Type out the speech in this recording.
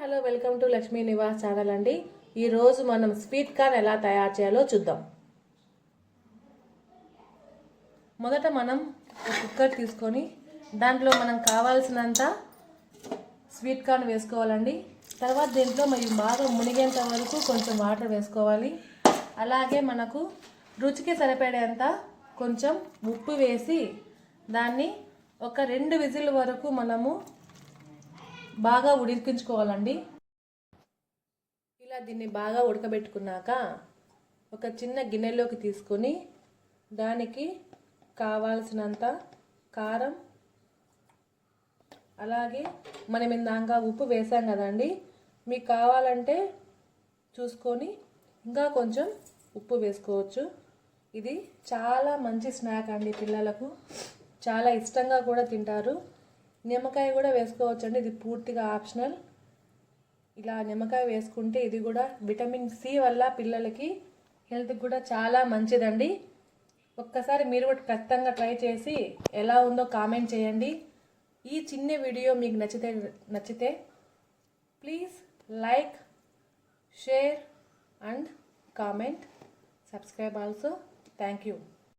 Hello welcome to Lakshmi Nivas channel అండి. ఈరోజు మనం స్వీట్ కార్న్ ఎలా తయారు చేయాలో చూద్దాం. మొదట మనం ఒక కుక్కర్ తీసుకొని దాంట్లో మనం కావాల్సినంత స్వీట్ కార్న్ వేసుకోవాలండి. తర్వాత దీంట్లో మరి బాగా మునిగేంత వరకు కొంచెం వాటర్ వేసుకోవాలి. అలాగే మనకు రుచికి సరిపడేంత కొంచెం ఉప్పు వేసి దాన్ని ఒక 2 విజిల్ వరకు మనము బాగా ఉడికించుకోవాలండి. ఇలా దీన్ని బాగా ఉడకబెట్టుకున్నాక ఒక చిన్న గిన్నెలోకి తీసుకొని దానికి కావాల్సినంత కారం, అలాగే మనం ఇందాక ఉప్పు వేసాం కదండి, మీకు కావాలంటే చూసుకొని ఇంకా కొంచెం ఉప్పు వేసుకోవచ్చు. ఇది చాలా మంచి స్నాక్ అండి, పిల్లలకు చాలా ఇష్టంగా కూడా తింటారు. నిమ్మకాయ కూడా వేసుకోవచ్చు అండి, ఇది పూర్తిగా ఆప్షనల్. ఇలా నిమ్మకాయ వేసుకుంటే ఇది కూడా విటమిన్ సి వల్ల పిల్లలకి హెల్త్కి కూడా చాలా మంచిదండి. ఒక్కసారి మీరు కూడా ఖచ్చితంగా ట్రై చేసి ఎలా ఉందో కామెంట్ చేయండి. ఈ చిన్న వీడియో మీకు నచ్చితే please like, share and comment, subscribe also. Thank you.